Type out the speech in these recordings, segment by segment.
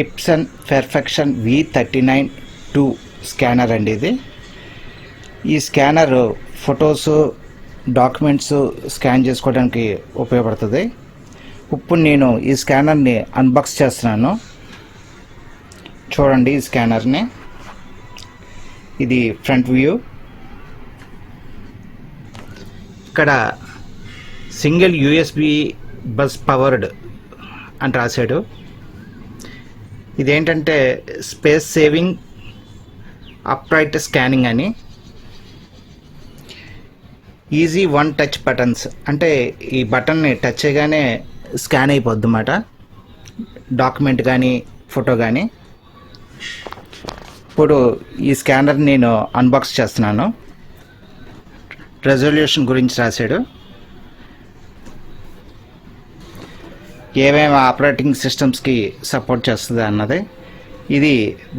ఇప్సన్ perfection V39-2 scanner అండి ఇది. ఈ స్కానర్ ఫొటోస్ డాక్యుమెంట్స్ స్కాన్ చేసుకోవడానికి ఉపయోగపడుతుంది. ఇప్పుడు నేను ఈ స్కానర్ని అన్బాక్స్ చేస్తున్నాను. చూడండి ఈ స్కానర్ని. ఇది ఫ్రంట్ వ్యూ. ఇక్కడ సింగిల్ USB బస్ పవర్డ్ అని రాశాడు. ఇదేంటంటే స్పేస్ సేవింగ్ అప్రైట్ స్కానింగ్ అని. ఈజీ వన్ టచ్ బటన్స్ అంటే ఈ బటన్ని టచ్ చేయగానే స్కాన్ అయిపోద్ది అన్నమాట, డాక్యుమెంట్ కానీ ఫోటో కానీ. ఇప్పుడు ఈ స్కానర్ నేను అన్బాక్స్ చేస్తున్నాను. రెజల్యూషన్ గురించి రాశాడు, ఏమేమి ఆపరేటింగ్ సిస్టమ్స్కి సపోర్ట్ చేస్తుంది అన్నది. ఇది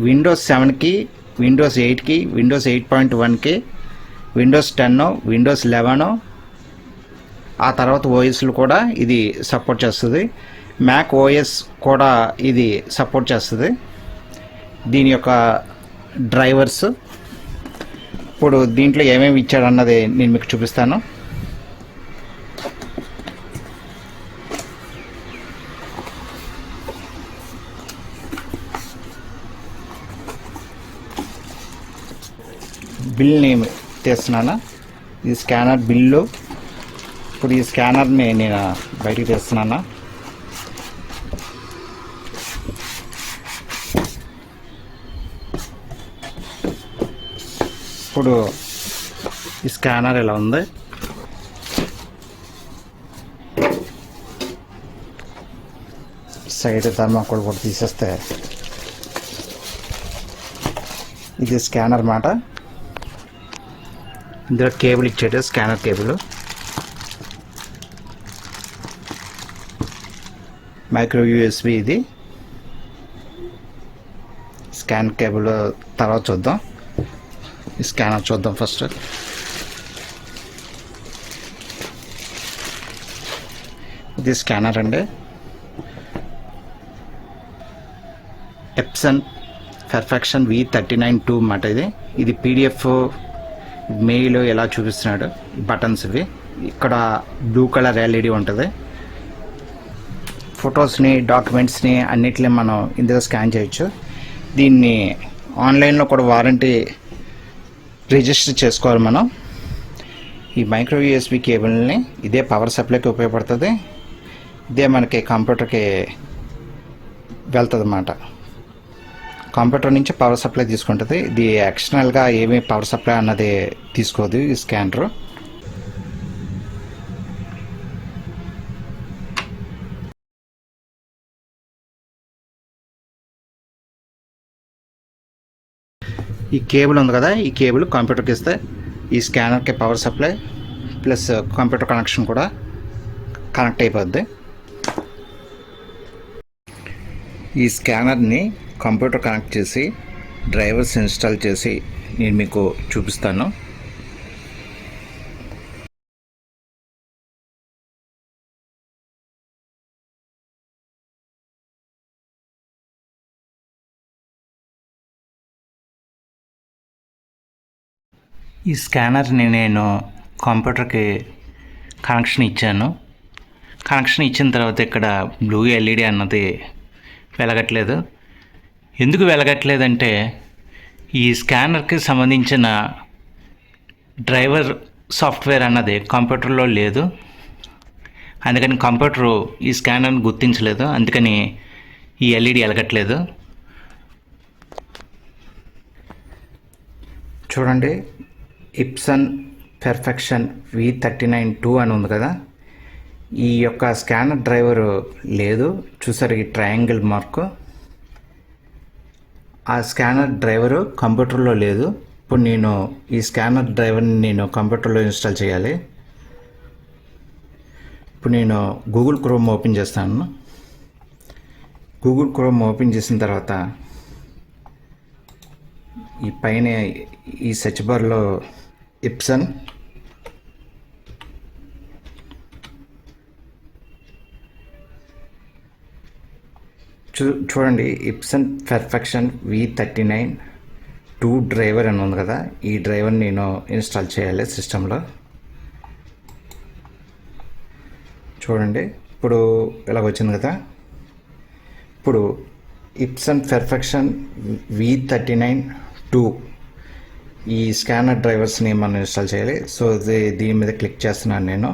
విండోస్ 7కి, విండోస్ 8కి, విండోస్ 8.1కి, విండోస్ 10, విండోస్ 11, ఆ తర్వాత ఓఎస్లు కూడా ఇది సపోర్ట్ చేస్తుంది. మ్యాక్ ఓఎస్ కూడా ఇది సపోర్ట్ చేస్తుంది. దీని యొక్క డ్రైవర్స్. ఇప్పుడు దీంట్లో ఏమేమి ఇచ్చాడు అన్నది నేను మీకు చూపిస్తాను. బిల్ నేమ్ తీస్తున్నాను. ఇది స్కానర్ బిల్లు. ఇప్పుడు ఈ స్కానర్ని నేను బయటికి తీస్తున్నాను. ఇప్పుడు ఈ స్కానర్ ఇలా ఉంది. సైడ్ థర్మాకోల్ కూడా తీసేస్తే ఇది స్కానర్ మాట. ఇందులో కేబుల్ ఇచ్చాడు, స్కానర్ కేబుల్. మైక్రో USB ఇది. స్కాన్ కేబుల్ తర్వాత చూద్దాం. ఈ స్కానర్ చూద్దాం ఫస్ట్. ఇది స్కానర్ అండి. ఇప్సన్ పెర్ఫెక్షన్ V39-2 అన్నమాట ఇది. ఇది PDF మెయిల్ ఎలా చూపిస్తున్నాడు. బటన్స్ ఇవి. ఇక్కడ బ్లూ కలర్ LED ఉంటుంది. ఫొటోస్ని డాక్యుమెంట్స్ని అన్నిటిని మనం ఇందులో స్కాన్ చేయొచ్చు. దీన్ని ఆన్లైన్లో కూడా వారంటీ రిజిస్టర్ చేసుకోవాలి మనం. ఈ మైక్రో USB కేబుల్ని ఇదే పవర్ సప్లైకి ఉపయోగపడుతుంది. ఇదే మనకి కంప్యూటర్కి వెళ్తుంది అన్నమాట. కంప్యూటర్ నుంచి పవర్ సప్లై తీసుకుంటుంది. ఇది ఎక్స్టర్నల్గా ఏమీ పవర్ సప్లై అన్నది తీసుకోదు ఈ స్కానర్. ఈ కేబుల్ ఉంది కదా, ఈ కేబుల్ కంప్యూటర్కి ఇస్తే ఈ స్కానర్కి power supply plus computer connection కూడా కనెక్ట్ అయిపోద్ది. ఈ స్కానర్ని కంప్యూటర్ కనెక్ట్ చేసి డ్రైవర్స్ ఇన్స్టాల్ చేసి నేను మీకు చూపిస్తాను. ఈ స్కానర్ని నేను కంప్యూటర్కి కనెక్షన్ ఇచ్చాను. కనెక్షన్ ఇచ్చిన తర్వాత ఇక్కడ బ్లూ LED అన్నది వెలగట్లేదు. ఎందుకు వెలగట్లేదంటే ఈ స్కానర్కి సంబంధించిన డ్రైవర్ సాఫ్ట్వేర్ అన్నది కంప్యూటర్లో లేదు. అందుకని కంప్యూటరు ఈ స్కానర్ని గుర్తించలేదు. అందుకని ఈ LED వెలగట్లేదు. చూడండి, ఇప్సన్ పెర్ఫెక్షన్ V39-2 అని ఉంది కదా, ఈ యొక్క స్కానర్ డ్రైవరు లేదు. చూసారు ఈ ట్రయాంగిల్ మార్కు. ఆ స్కానర్ డ్రైవరు కంప్యూటర్లో లేదు. ఇప్పుడు నేను ఈ స్కానర్ డ్రైవర్ని నేను కంప్యూటర్లో ఇన్స్టాల్ చేయాలి. ఇప్పుడు నేను గూగుల్ క్రోమ్ ఓపెన్ చేస్తాను. గూగుల్ క్రోమ్ ఓపెన్ చేసిన తర్వాత ఈ పైన ఈ సెర్చ్ బార్లో ఇప్సన్ చూడండి, ఇప్సన్ పర్ఫెక్షన్ V39 డ్రైవర్ అని ఉంది కదా, ఈ డ్రైవర్ నేను ఇన్స్టాల్ చేయాలి సిస్టంలో. చూడండి, ఇప్పుడు ఇలాగ వచ్చింది కదా. ఇప్పుడు ఇప్సన్ పర్ఫెక్షన్ V39 ఈ స్కానర్ డ్రైవర్స్ని మనం ఇన్స్టాల్ చేయాలి. సో దీని మీద క్లిక్ చేస్తున్నాను నేను.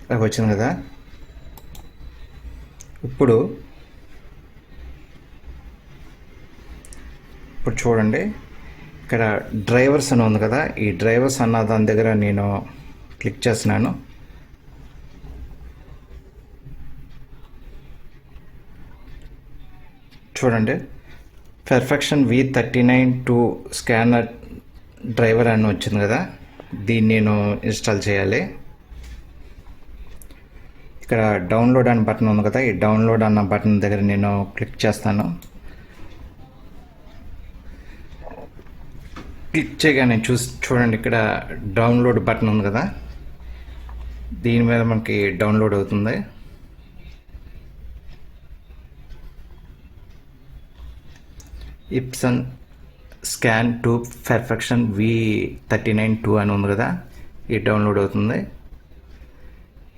ఇలాగ వచ్చింది కదా. ఇప్పుడు చూడండి, ఇక్కడ డ్రైవర్స్ అని ఉంది కదా, ఈ డ్రైవర్స్ అన్న దాని దగ్గర నేను క్లిక్ చేస్తున్నాను. చూడండి, పర్ఫెక్షన్ V39 స్కానర్ డ్రైవర్ అని వచ్చింది కదా, దీన్ని నేను ఇన్స్టాల్ చేయాలి. ఇక్కడ డౌన్లోడ్ అనే బటన్ ఉంది కదా, ఈ డౌన్లోడ్ అన్న బటన్ దగ్గర నేను క్లిక్ చేస్తాను. క్లిక్ చేయగానే చూడండి, ఇక్కడ డౌన్లోడ్ బటన్ ఉంది కదా, దీని మీద మనకి డౌన్లోడ్ అవుతుంది. ఇప్సన్ స్కాన్ టు పర్ఫెక్షన్ V39 అని ఉంది కదా, ఇది డౌన్లోడ్ అవుతుంది.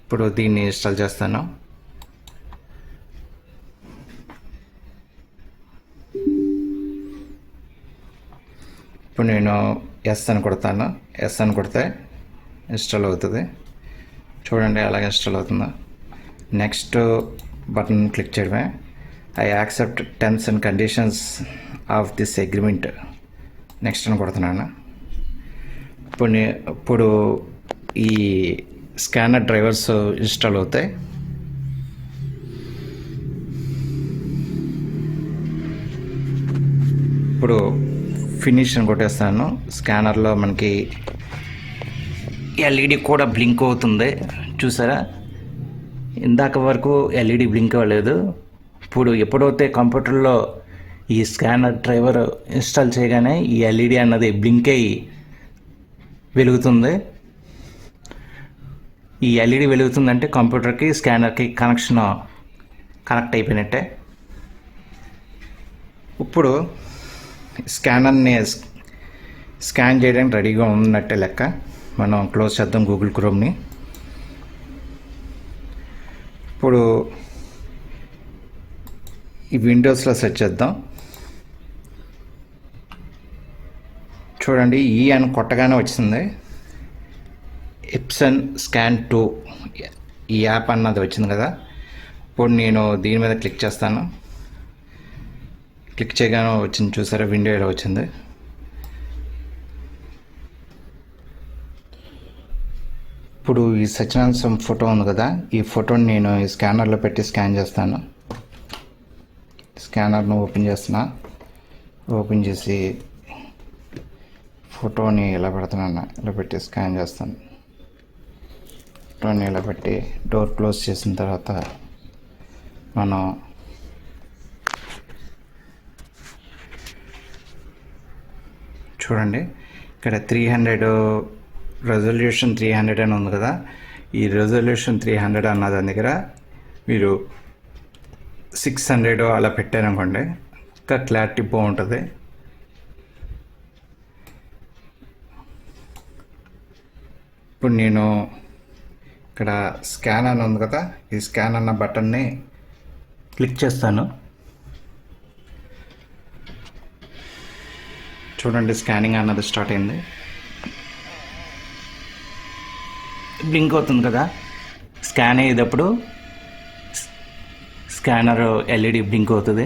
ఇప్పుడు దీన్ని ఇన్స్టాల్ చేస్తాను. ఇప్పుడు నేను ఎస్ అని కొడతాను. ఎస్ అని కొడితే ఇన్స్టాల్ అవుతుంది. చూడండి అలాగే ఇన్స్టాల్ అవుతుందా. నెక్స్ట్ బటన్ క్లిక్ చేయడమే. I accept terms and conditions of this agreement, next అని కొడుతున్నాను. ఇప్పుడు ఈ స్కానర్ డ్రైవర్స్ ఇన్స్టాల్ అవుతాయి. ఇప్పుడు ఫినిష్ అని కొట్టేస్తాను. స్కానర్లో మనకి ఎల్ఈడి కూడా బ్లింక్ అవుతుంది, చూసారా. ఇందాక వరకు ఎల్ఈడి బ్లింక్ అవ్వలేదు. ఇప్పుడు ఎప్పుడైతే కంప్యూటర్లో ఈ స్కానర్ డ్రైవర్ ఇన్స్టాల్ చేయగానే ఈ ఎల్ఈడి అన్నది బ్లింక్ అయ్యి వెలుగుతుంది. ఈ ఎల్ఈడి వెలుగుతుందంటే కంప్యూటర్కి స్కానర్కి కనెక్ట్ అయిపోయినట్టే. ఇప్పుడు స్కానర్ని స్కాన్ చేయడానికి రెడీగా ఉన్నట్టే లెక్క. మనం క్లోజ్ చేద్దాం గూగుల్ క్రోమ్ని. ఇప్పుడు ఈ విండోస్లో సెర్చ్ చేద్దాం. చూడండి, ఈ అని కొట్టగానే వచ్చింది. ఇప్సన్ స్కాన్ 2 ఈ యాప్ అన్నది వచ్చింది కదా. ఇప్పుడు నేను దీని మీద క్లిక్ చేస్తాను. క్లిక్ చేయగానే వచ్చింది, చూసారా విండో ఇలా వచ్చింది. ఇప్పుడు ఈ సత్యనారాయణ ఫోటో ఉంది కదా, ఈ ఫోటోని నేను ఈ స్కానర్లో పెట్టి స్కాన్ చేస్తాను. స్కానర్ను ఓపెన్ చేస్తున్నా. ఓపెన్ చేసి ఫోటోని ఇలా పెడుతున్నాను. ఇలా పెట్టి స్కాన్ చేస్తాను. ఫోటోని ఇలా పెట్టి డోర్ క్లోజ్ చేసిన తర్వాత మనం చూడండి, ఇక్కడ 300 రెజల్యూషన్ 300 అని ఉంది కదా. ఈ రెజల్యూషన్ 300 అన్న దాని దగ్గర మీరు 600 అలా పెట్టారనుకోండి, ఇంకా క్లారిటీ బాగుంటుంది. ఇప్పుడు నేను ఇక్కడ స్కాన్ అని ఉంది కదా, ఈ స్కాన్ అన్న బటన్ని క్లిక్ చేస్తాను. చూడండి, స్కానింగ్ అన్నది స్టార్ట్ అయింది. బ్లింక్ అవుతుంది కదా. స్కాన్ అయ్యేటప్పుడు స్కానర్ ఎల్ఈడి బ్లింక్ అవుతుంది.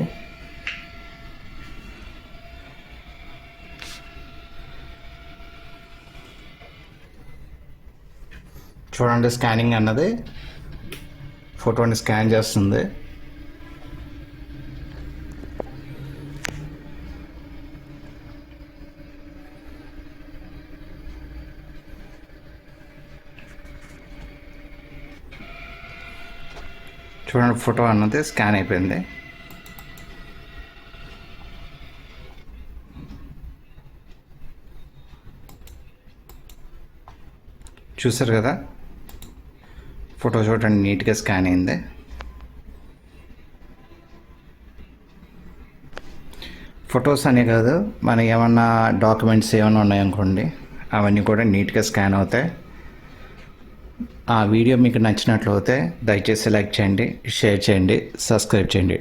చూడండి, స్కానింగ్ అన్నది ఫోటోని స్కాన్ చేస్తుంది. చూడండి, ఫోటో అన్నది స్కాన్ అయిపోయింది. చూసారు కదా, ఫోటో చూడండి నీట్గా స్కాన్ అయింది. ఫొటోస్ అనే కాదు, మన ఏమన్నా డాక్యుమెంట్స్ ఏమైనా ఉన్నాయనుకోండి, అవన్నీ కూడా నీట్గా స్కాన్ అవుతాయి. ఆ వీడియో మీకు నచ్చినట్లయితే దయచేసి లైక్ చేయండి, షేర్ చేయండి, సబ్స్క్రైబ్ చేయండి.